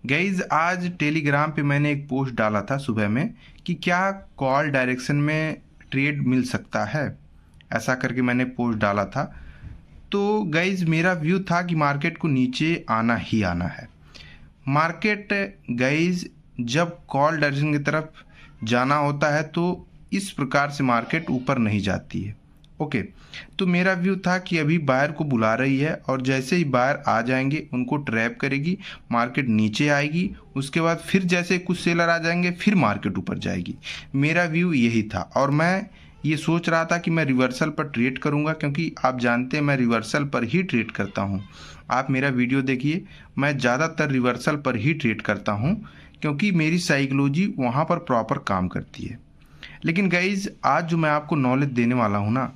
Guys आज Telegram पे मैंने एक पोस्ट डाला था सुबह में कि क्या कॉल डायरेक्शन में ट्रेड मिल सकता है, ऐसा करके मैंने पोस्ट डाला था। तो गाइज मेरा व्यू था कि मार्केट को नीचे आना ही आना है। मार्केट गाइज जब कॉल डायरेक्शन की तरफ जाना होता है तो इस प्रकार से मार्केट ऊपर नहीं जाती है। ओके, तो मेरा व्यू था कि अभी बायर को बुला रही है और जैसे ही बायर आ जाएंगे उनको ट्रैप करेगी, मार्केट नीचे आएगी, उसके बाद फिर जैसे कुछ सेलर आ जाएंगे फिर मार्केट ऊपर जाएगी। मेरा व्यू यही था और मैं ये सोच रहा था कि मैं रिवर्सल पर ट्रेड करूंगा, क्योंकि आप जानते हैं मैं रिवर्सल पर ही ट्रेड करता हूं। आप मेरा वीडियो देखिए, मैं ज़्यादातर रिवर्सल पर ही ट्रेड करता हूं क्योंकि मेरी साइकोलॉजी वहाँ पर प्रॉपर काम करती है। लेकिन गाइज आज जो मैं आपको नॉलेज देने वाला हूँ ना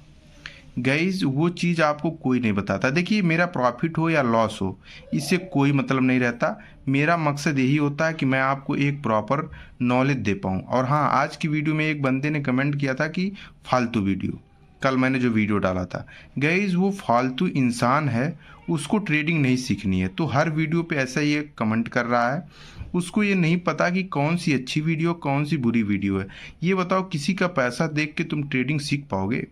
गाइज, वो चीज़ आपको कोई नहीं बताता। देखिए, मेरा प्रॉफिट हो या लॉस हो इससे कोई मतलब नहीं रहता। मेरा मकसद यही होता है कि मैं आपको एक प्रॉपर नॉलेज दे पाऊँ। और हाँ, आज की वीडियो में एक बंदे ने कमेंट किया था कि फालतू वीडियो, कल मैंने जो वीडियो डाला था गाइज वो फालतू इंसान है, उसको ट्रेडिंग नहीं सीखनी है। तो हर वीडियो पे ऐसा ही कमेंट कर रहा है, उसको ये नहीं पता कि कौन सी अच्छी वीडियो कौन सी बुरी वीडियो है। ये बताओ, किसी का पैसा देख के तुम ट्रेडिंग सीख पाओगे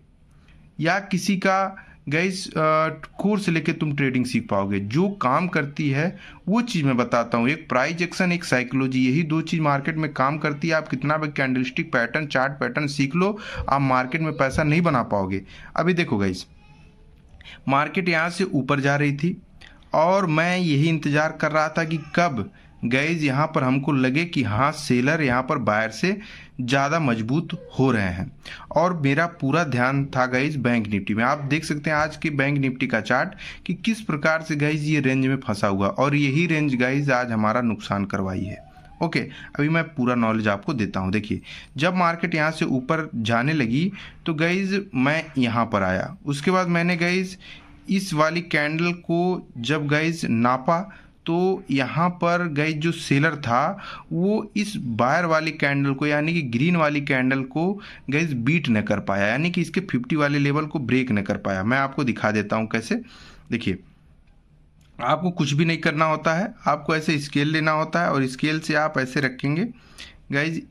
या किसी का गाइस कोर्स लेके तुम ट्रेडिंग सीख पाओगे? जो काम करती है वो चीज़ मैं बताता हूँ। एक प्राइस एक्शन, एक साइकोलॉजी, यही दो चीज़ मार्केट में काम करती है। आप कितना भी कैंडलस्टिक पैटर्न, चार्ट पैटर्न सीख लो, आप मार्केट में पैसा नहीं बना पाओगे। अभी देखो गाइस, मार्केट यहाँ से ऊपर जा रही थी और मैं यही इंतज़ार कर रहा था कि कब गाइज यहाँ पर हमको लगे कि हाँ, सेलर यहाँ पर बायर से ज़्यादा मजबूत हो रहे हैं। और मेरा पूरा ध्यान था गाइज बैंक निफ्टी में। आप देख सकते हैं आज के बैंक निफ्टी का चार्ट कि किस प्रकार से गाइज ये रेंज में फंसा हुआ, और यही रेंज गाइज आज हमारा नुकसान करवाई है। ओके, अभी मैं पूरा नॉलेज आपको देता हूँ। देखिए, जब मार्केट यहाँ से ऊपर जाने लगी तो गाइज मैं यहाँ पर आया, उसके बाद मैंने गाइज इस वाली कैंडल को जब गाइज नापा तो यहाँ पर गाइज जो सेलर था वो इस बायर वाली कैंडल को, यानी कि ग्रीन वाली कैंडल को गाइज बीट न कर पाया, यानी कि इसके 50 वाले लेवल को ब्रेक न कर पाया। मैं आपको दिखा देता हूँ कैसे। देखिए, आपको कुछ भी नहीं करना होता है, आपको ऐसे स्केल लेना होता है और स्केल से आप ऐसे रखेंगे गाइज।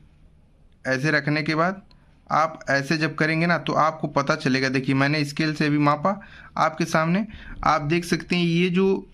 ऐसे रखने के बाद आप ऐसे जब करेंगे ना तो आपको पता चलेगा। देखिए, मैंने स्केल से अभी मापा आपके सामने, आप देख सकते हैं ये जो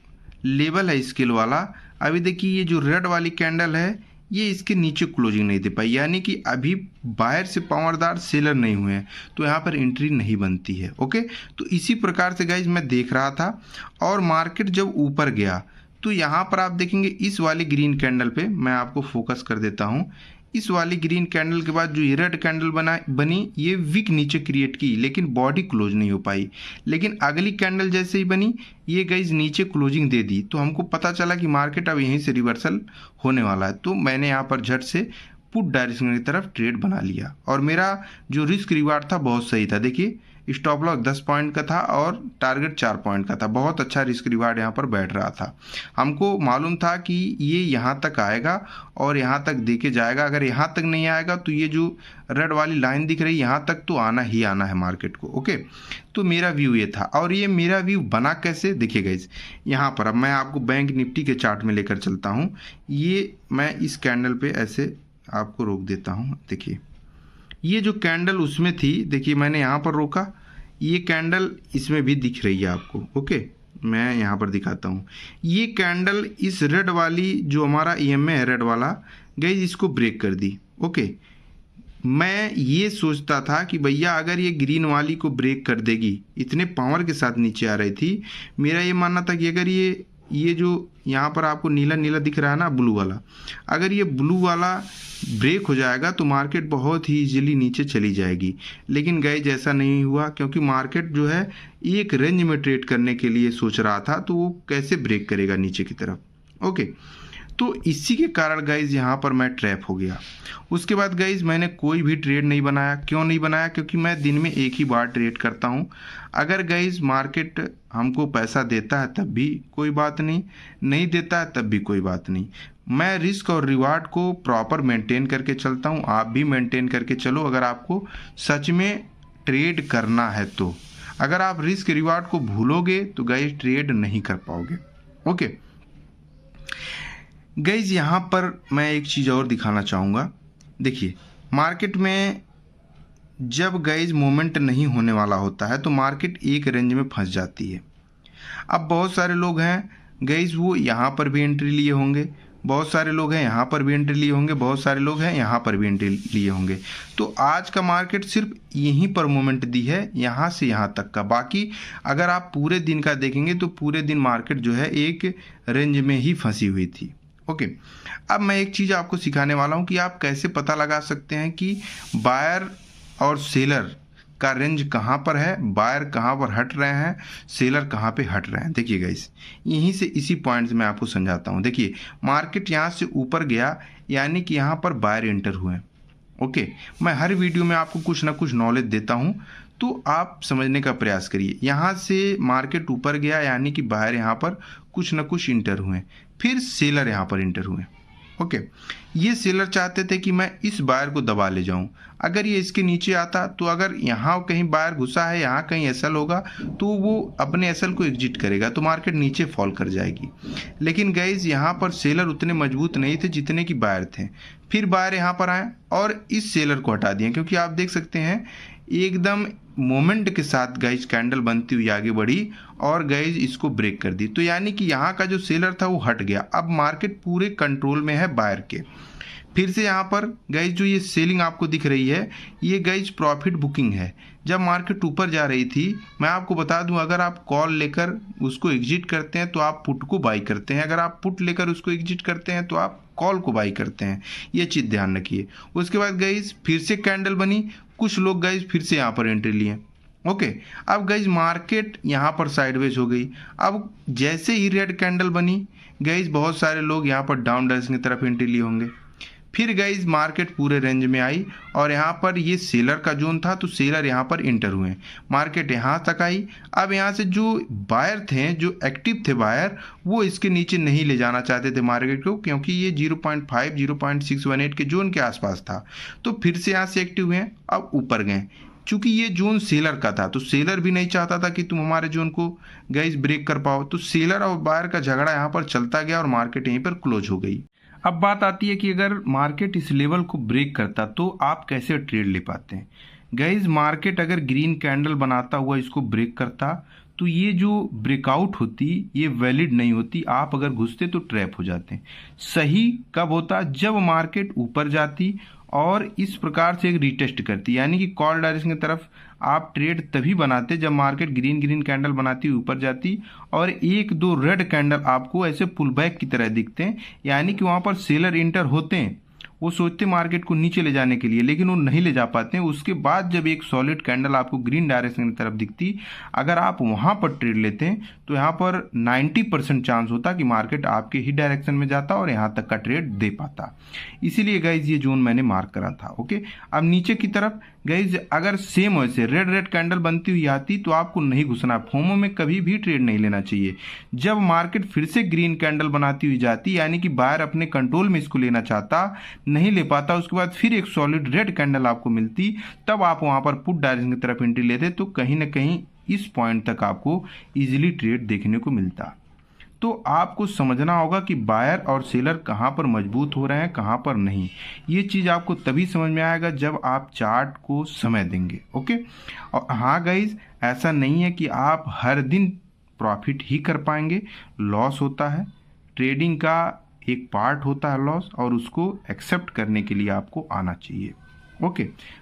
लेवल है स्केल वाला, अभी देखिए ये जो रेड वाली कैंडल है ये इसके नीचे क्लोजिंग नहीं दे पाई, यानी कि अभी बाहर से पावरदार सेलर नहीं हुए हैं, तो यहाँ पर एंट्री नहीं बनती है। ओके, तो इसी प्रकार से गाइज मैं देख रहा था और मार्केट जब ऊपर गया तो यहाँ पर आप देखेंगे इस वाली ग्रीन कैंडल पे, मैं आपको फोकस कर देता हूँ। इस वाली ग्रीन कैंडल के बाद जो ये रेड कैंडल बनी, ये विक नीचे क्रिएट की लेकिन बॉडी क्लोज नहीं हो पाई। लेकिन अगली कैंडल जैसे ही बनी ये गाइज नीचे क्लोजिंग दे दी, तो हमको पता चला कि मार्केट अब यहीं से रिवर्सल होने वाला है। तो मैंने यहाँ पर झट से पुट डायरेक्शन की तरफ ट्रेड बना लिया और मेरा जो रिस्क रिवार्ड था बहुत सही था। देखिए, स्टॉप लॉस 10 पॉइंट का था और टारगेट 4 पॉइंट का था। बहुत अच्छा रिस्क रिवार्ड यहाँ पर बैठ रहा था। हमको मालूम था कि ये यहाँ तक आएगा और यहाँ तक देके जाएगा। अगर यहाँ तक नहीं आएगा तो ये जो रेड वाली लाइन दिख रही है यहाँ तक तो आना ही आना है मार्केट को। ओके, तो मेरा व्यू ये था। और ये मेरा व्यू बना कैसे, देखिए गाइस, यहाँ पर अब मैं आपको बैंक निफ्टी के चार्ट में लेकर चलता हूँ। ये मैं इस कैंडल पे ऐसे आपको रोक देता हूँ। देखिए, ये जो कैंडल उसमें थी, देखिए मैंने यहाँ पर रोका, ये कैंडल इसमें भी दिख रही है आपको। ओके, मैं यहाँ पर दिखाता हूँ। ये कैंडल इस रेड वाली जो हमारा ईएमए है रेड वाला गाइस, इसको ब्रेक कर दी। ओके, मैं ये सोचता था कि भैया अगर ये ग्रीन वाली को ब्रेक कर देगी, इतने पावर के साथ नीचे आ रही थी, मेरा ये मानना था कि अगर ये जो यहाँ पर आपको नीला नीला दिख रहा है ना, ब्लू वाला, अगर ये ब्लू वाला ब्रेक हो जाएगा तो मार्केट बहुत ही इजीली नीचे चली जाएगी। लेकिन गाइस ऐसा नहीं हुआ, क्योंकि मार्केट जो है एक रेंज में ट्रेड करने के लिए सोच रहा था, तो वो कैसे ब्रेक करेगा नीचे की तरफ। ओके, तो इसी के कारण गाइज यहाँ पर मैं ट्रैप हो गया। उसके बाद गाइज मैंने कोई भी ट्रेड नहीं बनाया। क्यों नहीं बनाया? क्योंकि मैं दिन में एक ही बार ट्रेड करता हूँ। अगर गाइज मार्केट हमको पैसा देता है तब भी कोई बात नहीं, नहीं देता है तब भी कोई बात नहीं। मैं रिस्क और रिवार्ड को प्रॉपर मेंटेन करके चलता हूँ। आप भी मेंटेन करके चलो अगर आपको सच में ट्रेड करना है तो। अगर आप रिस्क रिवार्ड को भूलोगे तो गाइज ट्रेड नहीं कर पाओगे। ओके, गाइज यहाँ पर मैं एक चीज़ और दिखाना चाहूँगा। देखिए, मार्केट में जब गाइज मोमेंट नहीं होने वाला होता है तो मार्केट एक रेंज में फंस जाती है। अब बहुत सारे लोग हैं गाइज, वो यहाँ पर भी एंट्री लिए होंगे, बहुत सारे लोग हैं यहाँ पर भी एंट्री लिए होंगे, बहुत सारे लोग हैं यहाँ पर भी एंट्री लिए होंगे। तो आज का मार्केट सिर्फ यहीं पर मोमेंट दी है, यहाँ से यहाँ तक का। बाकी अगर आप पूरे दिन का देखेंगे तो पूरे दिन मार्केट जो है एक रेंज में ही फंसी हुई थी। ओके, अब मैं एक चीज़ आपको सिखाने वाला हूँ कि आप कैसे पता लगा सकते हैं कि बायर और सेलर का रेंज कहाँ पर है, बायर कहाँ पर हट रहे हैं, सेलर कहाँ पे हट रहे हैं। देखिए गाइस, यहीं से इसी पॉइंट से मैं आपको समझाता हूँ। देखिए, मार्केट यहाँ से ऊपर गया, यानी कि यहाँ पर बायर एंटर हुए। ओके, मैं हर वीडियो में आपको कुछ ना कुछ नॉलेज देता हूँ, तो आप समझने का प्रयास करिए। यहाँ से मार्केट ऊपर गया, यानी कि बायर यहाँ पर कुछ ना कुछ इंटर हुए, फिर सेलर यहाँ पर इंटर हुए। ओके, ये सेलर चाहते थे कि मैं इस बायर को दबा ले जाऊं। अगर ये इसके नीचे आता तो अगर यहाँ कहीं बायर घुसा है, यहाँ कहीं एसएल होगा, तो वो अपने एसएल को एग्जिट करेगा, तो मार्केट नीचे फॉल कर जाएगी। लेकिन गाइज, यहाँ पर सेलर उतने मजबूत नहीं थे जितने कि बायर थे। फिर बायर यहाँ पर आए और इस सेलर को हटा दिए, क्योंकि आप देख सकते हैं एकदम मोमेंट के साथ गाइज कैंडल बनती हुई आगे बढ़ी और गाइज इसको ब्रेक कर दी। तो यानी कि यहाँ का जो सेलर था वो हट गया। अब मार्केट पूरे कंट्रोल में है बायर के। फिर से यहाँ पर गाइज जो ये सेलिंग आपको दिख रही है, ये गाइज प्रॉफिट बुकिंग है। जब मार्केट ऊपर जा रही थी, मैं आपको बता दूं, अगर आप कॉल लेकर उसको एग्जिट करते हैं तो आप पुट को बाई करते हैं, अगर आप पुट लेकर उसको एग्जिट करते हैं तो आप कॉल को बाई करते हैं। ये चीज़ ध्यान रखिए। उसके बाद गाइज फिर से कैंडल बनी, कुछ लोग गाइज फिर से यहाँ पर एंट्री लिए। ओके, अब गाइज मार्केट यहाँ पर साइडवेज हो गई। अब जैसे ही रेड कैंडल बनी, गाइज बहुत सारे लोग यहाँ पर डाउन डायरेक्शन की तरफ एंट्री लिए होंगे। फिर गाइज मार्केट पूरे रेंज में आई और यहाँ पर ये सेलर का जोन था, तो सेलर यहाँ पर इंटर हुए, मार्केट यहाँ तक आई। अब यहाँ से जो बायर थे, जो एक्टिव थे बायर, वो इसके नीचे नहीं ले जाना चाहते थे मार्केट को, क्योंकि ये 0.5 0.618 के जोन के आसपास था। तो फिर से यहाँ से एक्टिव हुए, अब ऊपर गए। चूंकि ये जोन सेलर का था, तो सेलर भी नहीं चाहता था कि तुम हमारे जोन को गाइज ब्रेक कर पाओ, तो सेलर और बायर का झगड़ा यहाँ पर चलता गया और मार्केट यहीं पर क्लोज हो गई। अब बात आती है कि अगर मार्केट इस लेवल को ब्रेक करता तो आप कैसे ट्रेड ले पाते हैं। गाइज, मार्केट अगर ग्रीन कैंडल बनाता हुआ इसको ब्रेक करता तो ये जो ब्रेकआउट होती ये वैलिड नहीं होती, आप अगर घुसते तो ट्रैप हो जाते। सही कब होता, जब मार्केट ऊपर जाती और इस प्रकार से एक रिटेस्ट करती, यानी कि कॉल डायरेक्शन की तरफ आप ट्रेड तभी बनाते जब मार्केट ग्रीन ग्रीन कैंडल बनाती ऊपर जाती और एक दो रेड कैंडल आपको ऐसे पुल बैक की तरह दिखते हैं, यानी कि वहाँ पर सेलर इंटर होते हैं। वो सोचते मार्केट को नीचे ले जाने के लिए, लेकिन वो नहीं ले जा पाते हैं। उसके बाद जब एक सॉलिड कैंडल आपको ग्रीन डायरेक्शन की तरफ दिखती, अगर आप वहाँ पर ट्रेड लेते हैं तो यहाँ पर 90% चांस होता कि मार्केट आपके ही डायरेक्शन में जाता और यहाँ तक का ट्रेड दे पाता। इसीलिए गाइज ये जोन मैंने मार्क करा था। ओके, अब नीचे की तरफ गाइज अगर सेम वैसे रेड रेड कैंडल बनती हुई आती तो आपको नहीं घुसना, फोमो में कभी भी ट्रेड नहीं लेना चाहिए। जब मार्केट फिर से ग्रीन कैंडल बनाती हुई जाती, यानी कि बायर अपने कंट्रोल में इसको लेना चाहता, नहीं ले पाता, उसके बाद फिर एक सॉलिड रेड कैंडल आपको मिलती, तब आप वहां पर पुट डायरेक्शन की तरफ एंट्री लेते, तो कहीं ना कहीं इस पॉइंट तक आपको इजीली ट्रेड देखने को मिलता। तो आपको समझना होगा कि बायर और सेलर कहाँ पर मजबूत हो रहे हैं, कहाँ पर नहीं। ये चीज़ आपको तभी समझ में आएगा जब आप चार्ट को समय देंगे। ओके, और हाँ गाइज, ऐसा नहीं है कि आप हर दिन प्रॉफिट ही कर पाएंगे, लॉस होता है। ट्रेडिंग का एक पार्ट होता है लॉस, और उसको एक्सेप्ट करने के लिए आपको आना चाहिए। ओके,